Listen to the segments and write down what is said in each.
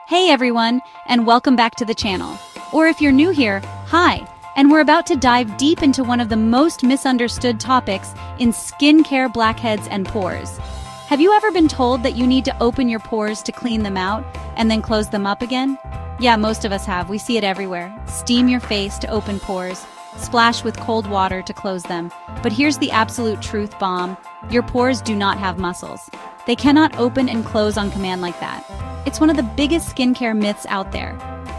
Hey everyone, and welcome back to the channel. Or if you're new here, hi, and we're about to dive deep into one of the most misunderstood topics in skincare, blackheads, and pores. Have you ever been told that you need to open your pores to clean them out and then close them up again? Yeah, most of us have. We see it everywhere. Steam your face to open pores, splash with cold water to close them. But here's the absolute truth bomb. Your pores do not have muscles. They cannot open and close on command like that. It's one of the biggest skincare myths out there.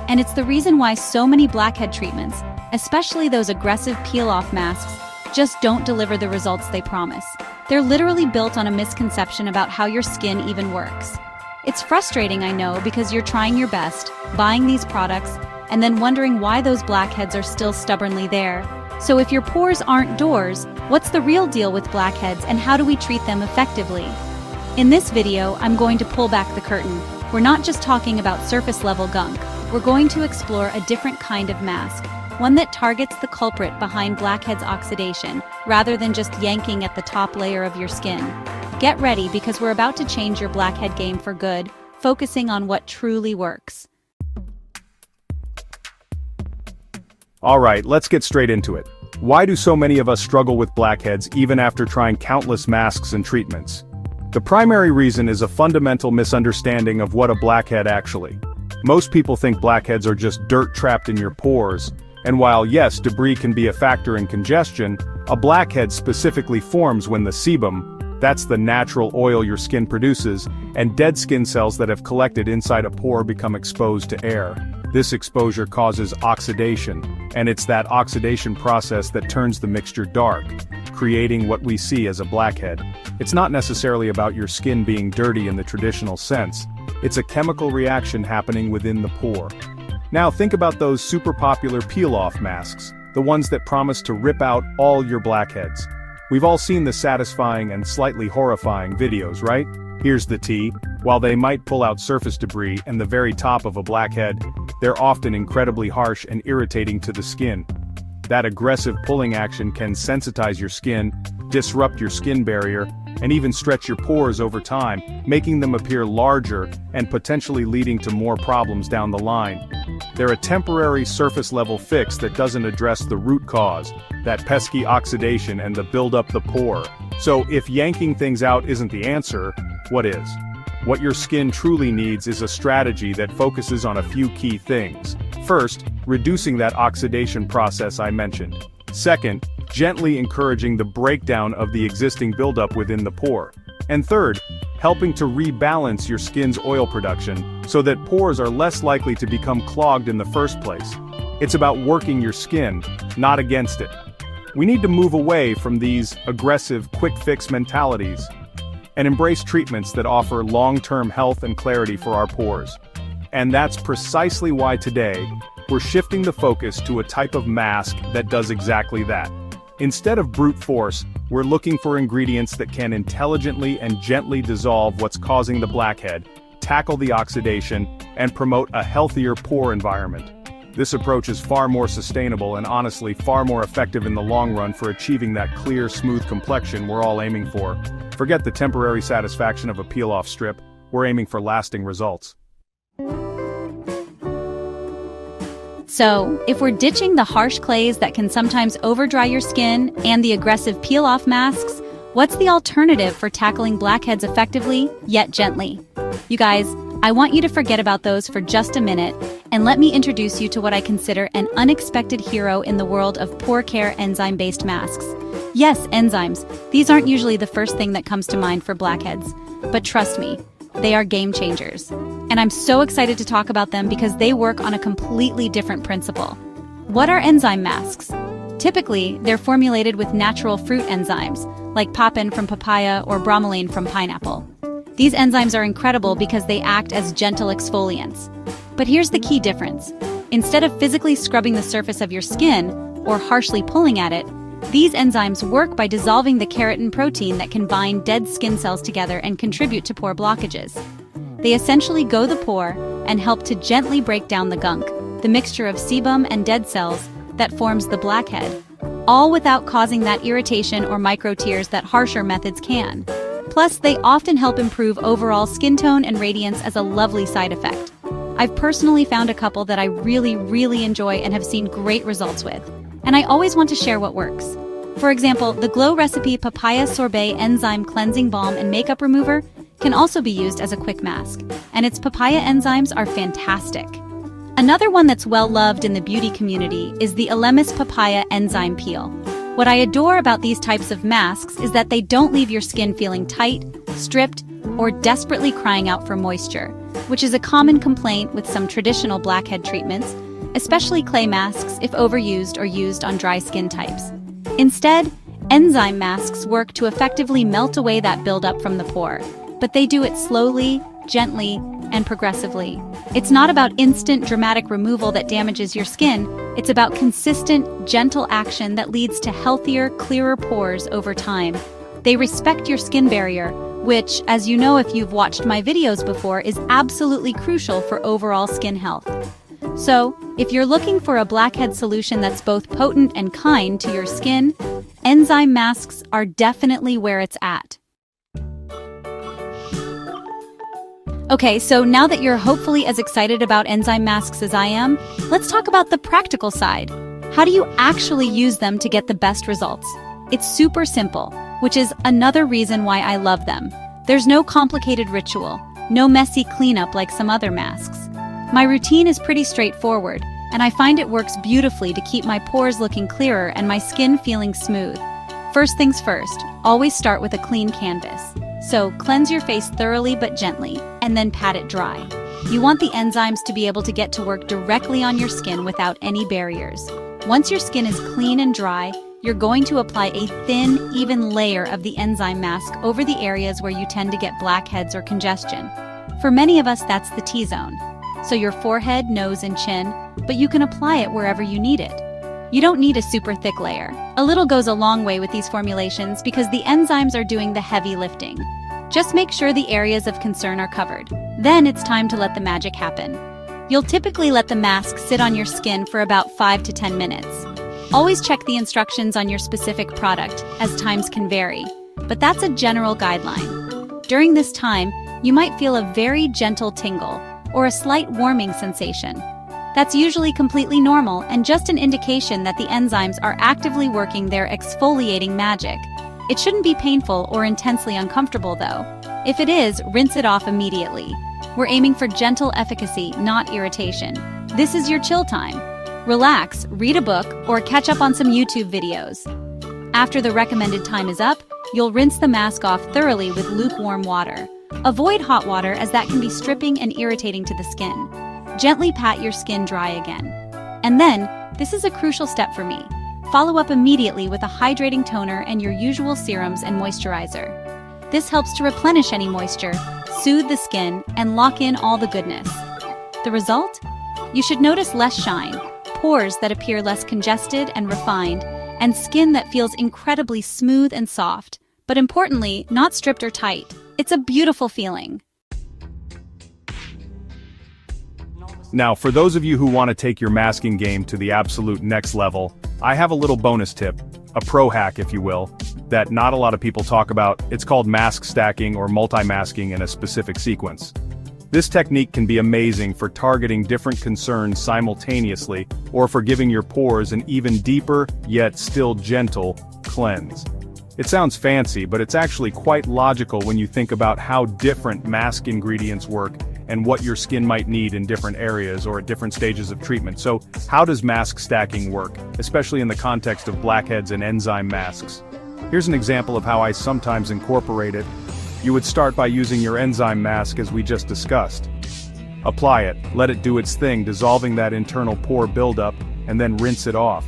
And it's the reason why so many blackhead treatments, especially those aggressive peel-off masks, just don't deliver the results they promise. They're literally built on a misconception about how your skin even works. It's frustrating, I know, because you're trying your best, buying these products, and then wondering why those blackheads are still stubbornly there. So if your pores aren't doors, what's the real deal with blackheads and how do we treat them effectively? In this video, I'm going to pull back the curtain. We're not just talking about surface-level gunk. We're going to explore a different kind of mask, one that targets the culprit behind blackheads oxidation, rather than just yanking at the top layer of your skin. Get ready because we're about to change your blackhead game for good, focusing on what truly works. All right, let's get straight into it. Why do so many of us struggle with blackheads even after trying countless masks and treatments? The primary reason is a fundamental misunderstanding of what a blackhead actually. Most people think blackheads are just dirt trapped in your pores, and while yes, debris can be a factor in congestion, a blackhead specifically forms when the sebum, that's the natural oil your skin produces, and dead skin cells that have collected inside a pore become exposed to air. This exposure causes oxidation, and it's that oxidation process that turns the mixture dark, creating what we see as a blackhead. It's not necessarily about your skin being dirty in the traditional sense. It's a chemical reaction happening within the pore. Now think about those super popular peel-off masks, the ones that promise to rip out all your blackheads. We've all seen the satisfying and slightly horrifying videos, right? Here's the tea. While they might pull out surface debris and the very top of a blackhead, they're often incredibly harsh and irritating to the skin. That aggressive pulling action can sensitize your skin, disrupt your skin barrier, and even stretch your pores over time, making them appear larger and potentially leading to more problems down the line. They're a temporary surface-level fix that doesn't address the root cause, that pesky oxidation and the buildup the pore. So if yanking things out isn't the answer, what is? What your skin truly needs is a strategy that focuses on a few key things. First, reducing that oxidation process I mentioned. Second, gently encouraging the breakdown of the existing buildup within the pore. And third, helping to rebalance your skin's oil production so that pores are less likely to become clogged in the first place. It's about working your skin, not against it. We need to move away from these aggressive, quick-fix mentalities and embrace treatments that offer long-term health and clarity for our pores. And that's precisely why today, we're shifting the focus to a type of mask that does exactly that. Instead of brute force, we're looking for ingredients that can intelligently and gently dissolve what's causing the blackhead, tackle the oxidation, and promote a healthier pore environment. This approach is far more sustainable and honestly far more effective in the long run for achieving that clear, smooth complexion we're all aiming for. Forget the temporary satisfaction of a peel-off strip, we're aiming for lasting results. So, if we're ditching the harsh clays that can sometimes overdry your skin and the aggressive peel-off masks, what's the alternative for tackling blackheads effectively, yet gently? You guys, I want you to forget about those for just a minute, and let me introduce you to what I consider an unexpected hero in the world of pore care enzyme-based masks. Yes, enzymes. These aren't usually the first thing that comes to mind for blackheads, but trust me, they are game changers. And I'm so excited to talk about them because they work on a completely different principle. What are enzyme masks? Typically, they're formulated with natural fruit enzymes, like papain from papaya or bromelain from pineapple. These enzymes are incredible because they act as gentle exfoliants. But here's the key difference. Instead of physically scrubbing the surface of your skin, or harshly pulling at it, these enzymes work by dissolving the keratin protein that can bind dead skin cells together and contribute to pore blockages. They essentially go the pore and help to gently break down the gunk, the mixture of sebum and dead cells that forms the blackhead, all without causing that irritation or micro tears that harsher methods can. Plus, they often help improve overall skin tone and radiance as a lovely side effect. I've personally found a couple that I really enjoy and have seen great results with. And I always want to share what works. For example, the Glow Recipe Papaya Sorbet Enzyme Cleansing Balm and Makeup Remover can also be used as a quick mask, and its papaya enzymes are fantastic. Another one that's well loved in the beauty community is the Elemis Papaya Enzyme Peel. What I adore about these types of masks is that they don't leave your skin feeling tight, stripped, or desperately crying out for moisture, which is a common complaint with some traditional blackhead treatments, especially clay masks if overused or used on dry skin types. Instead, enzyme masks work to effectively melt away that buildup from the pore, but they do it slowly, gently, and progressively. It's not about instant, dramatic removal that damages your skin. It's about consistent, gentle action that leads to healthier, clearer pores over time. They respect your skin barrier, which, as you know if you've watched my videos before, is absolutely crucial for overall skin health. So, if you're looking for a blackhead solution that's both potent and kind to your skin, enzyme masks are definitely where it's at. Okay, so now that you're hopefully as excited about enzyme masks as I am, let's talk about the practical side. How do you actually use them to get the best results? It's super simple, which is another reason why I love them. There's no complicated ritual, no messy cleanup like some other masks. My routine is pretty straightforward, and I find it works beautifully to keep my pores looking clearer and my skin feeling smooth. First things first, always start with a clean canvas. So, cleanse your face thoroughly but gently, and then pat it dry. You want the enzymes to be able to get to work directly on your skin without any barriers. Once your skin is clean and dry, you're going to apply a thin, even layer of the enzyme mask over the areas where you tend to get blackheads or congestion. For many of us, that's the T-zone. So your forehead, nose, and chin, but you can apply it wherever you need it. You don't need a super thick layer. A little goes a long way with these formulations because the enzymes are doing the heavy lifting. Just make sure the areas of concern are covered. Then it's time to let the magic happen. You'll typically let the mask sit on your skin for about 5 to 10 minutes. Always check the instructions on your specific product, as times can vary, but that's a general guideline. During this time, you might feel a very gentle tingle or a slight warming sensation. That's usually completely normal and just an indication that the enzymes are actively working their exfoliating magic. It shouldn't be painful or intensely uncomfortable though. If it is, rinse it off immediately. We're aiming for gentle efficacy, not irritation. This is your chill time. Relax, read a book, or catch up on some YouTube videos. After the recommended time is up, you'll rinse the mask off thoroughly with lukewarm water. Avoid hot water as that can be stripping and irritating to the skin. Gently pat your skin dry again. And then, this is a crucial step for me. Follow up immediately with a hydrating toner and your usual serums and moisturizer. This helps to replenish any moisture, soothe the skin, and lock in all the goodness. The result? You should notice less shine, pores that appear less congested and refined, and skin that feels incredibly smooth and soft, but importantly, not stripped or tight. It's a beautiful feeling. Now, for those of you who want to take your masking game to the absolute next level, I have a little bonus tip, a pro hack if you will, that not a lot of people talk about. It's called mask stacking or multi-masking in a specific sequence. This technique can be amazing for targeting different concerns simultaneously or for giving your pores an even deeper, yet still gentle, cleanse. It sounds fancy, but it's actually quite logical when you think about how different mask ingredients work and what your skin might need in different areas or at different stages of treatment. So, how does mask stacking work, especially in the context of blackheads and enzyme masks? Here's an example of how I sometimes incorporate it. You would start by using your enzyme mask as we just discussed. Apply it, let it do its thing, dissolving that internal pore buildup, and then rinse it off.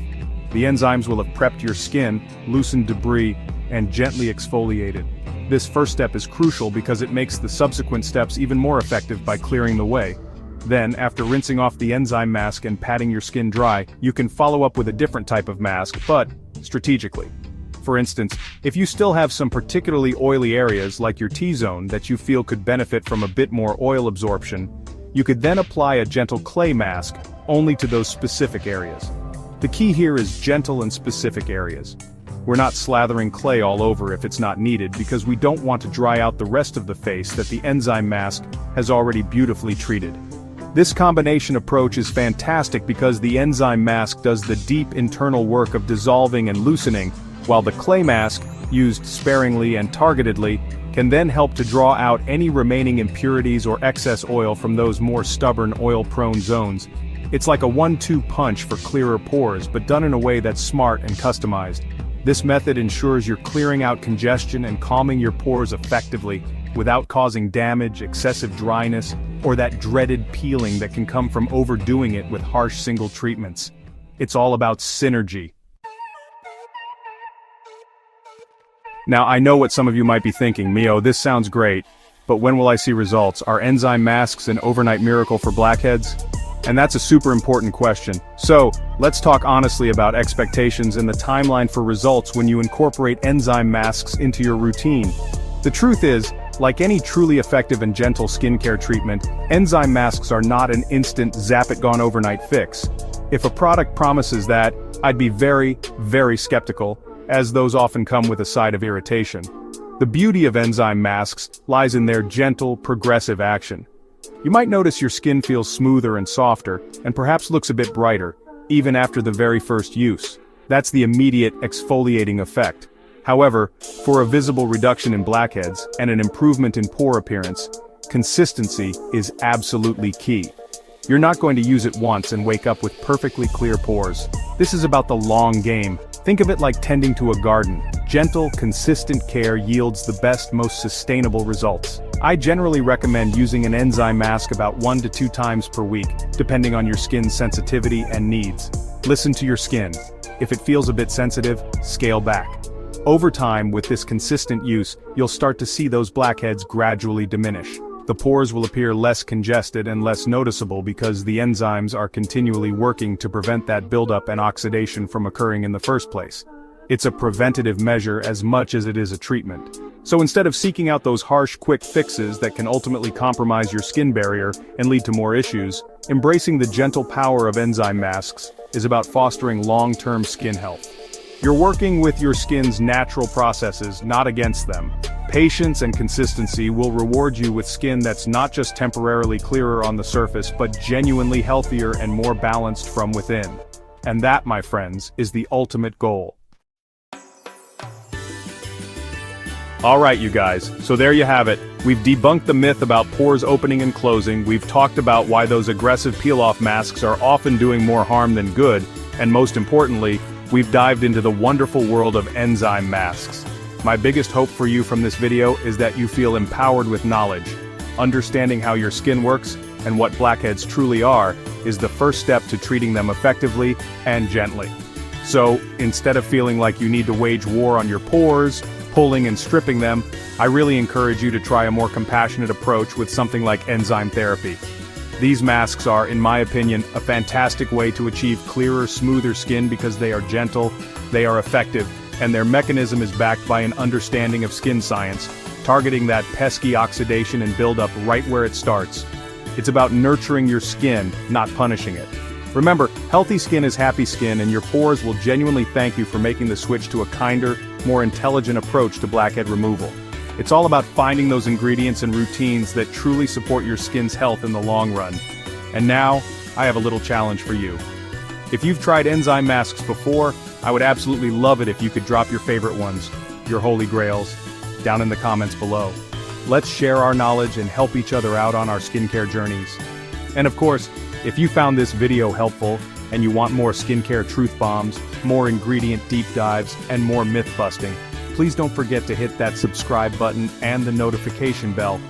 The enzymes will have prepped your skin, loosened debris, and gently exfoliated. This first step is crucial because it makes the subsequent steps even more effective by clearing the way. Then, after rinsing off the enzyme mask and patting your skin dry, you can follow up with a different type of mask, but strategically. For instance, if you still have some particularly oily areas like your T-zone that you feel could benefit from a bit more oil absorption, you could then apply a gentle clay mask only to those specific areas. The key here is gentle and specific areas. We're not slathering clay all over if it's not needed because we don't want to dry out the rest of the face that the enzyme mask has already beautifully treated. This combination approach is fantastic because the enzyme mask does the deep internal work of dissolving and loosening, while the clay mask, used sparingly and targetedly, can then help to draw out any remaining impurities or excess oil from those more stubborn oil-prone zones. It's like a 1-2 punch for clearer pores, but done in a way that's smart and customized. This method ensures you're clearing out congestion and calming your pores effectively, without causing damage, excessive dryness, or that dreaded peeling that can come from overdoing it with harsh single treatments. It's all about synergy. Now I know what some of you might be thinking, Mio, this sounds great, but when will I see results? Are enzyme masks an overnight miracle for blackheads? And that's a super important question. So, let's talk honestly about expectations and the timeline for results when you incorporate enzyme masks into your routine. The truth is, like any truly effective and gentle skincare treatment, enzyme masks are not an instant zap-it-gone overnight fix. If a product promises that, I'd be very, very skeptical, as those often come with a side of irritation. The beauty of enzyme masks lies in their gentle, progressive action. You might notice your skin feels smoother and softer, and perhaps looks a bit brighter, even after the very first use. That's the immediate exfoliating effect. However, for a visible reduction in blackheads and an improvement in pore appearance, consistency is absolutely key. You're not going to use it once and wake up with perfectly clear pores. This is about the long game. Think of it like tending to a garden. Gentle, consistent care yields the best, most sustainable results. I generally recommend using an enzyme mask about 1 to 2 times per week, depending on your skin's sensitivity and needs. Listen to your skin. If it feels a bit sensitive, scale back. Over time, with this consistent use, you'll start to see those blackheads gradually diminish. The pores will appear less congested and less noticeable because the enzymes are continually working to prevent that buildup and oxidation from occurring in the first place. It's a preventative measure as much as it is a treatment. So instead of seeking out those harsh, quick fixes that can ultimately compromise your skin barrier and lead to more issues, embracing the gentle power of enzyme masks is about fostering long-term skin health. You're working with your skin's natural processes, not against them. Patience and consistency will reward you with skin that's not just temporarily clearer on the surface, but genuinely healthier and more balanced from within. And that, my friends, is the ultimate goal. Alright you guys, so there you have it. We've debunked the myth about pores opening and closing, we've talked about why those aggressive peel-off masks are often doing more harm than good, and most importantly, we've dived into the wonderful world of enzyme masks. My biggest hope for you from this video is that you feel empowered with knowledge. Understanding how your skin works, and what blackheads truly are, is the first step to treating them effectively and gently. So, instead of feeling like you need to wage war on your pores, pulling and stripping them, I really encourage you to try a more compassionate approach with something like enzyme therapy. These masks are, in my opinion, a fantastic way to achieve clearer, smoother skin because they are gentle, they are effective, and their mechanism is backed by an understanding of skin science, targeting that pesky oxidation and buildup right where it starts. It's about nurturing your skin, not punishing it. Remember, healthy skin is happy skin, and your pores will genuinely thank you for making the switch to a kinder, more intelligent approach to blackhead removal. It's all about finding those ingredients and routines that truly support your skin's health in the long run. And now, I have a little challenge for you. If you've tried enzyme masks before, I would absolutely love it if you could drop your favorite ones, your holy grails, down in the comments below. Let's share our knowledge and help each other out on our skincare journeys. And of course, if you found this video helpful, and you want more skincare truth bombs, more ingredient deep dives, and more myth busting, please don't forget to hit that subscribe button and the notification bell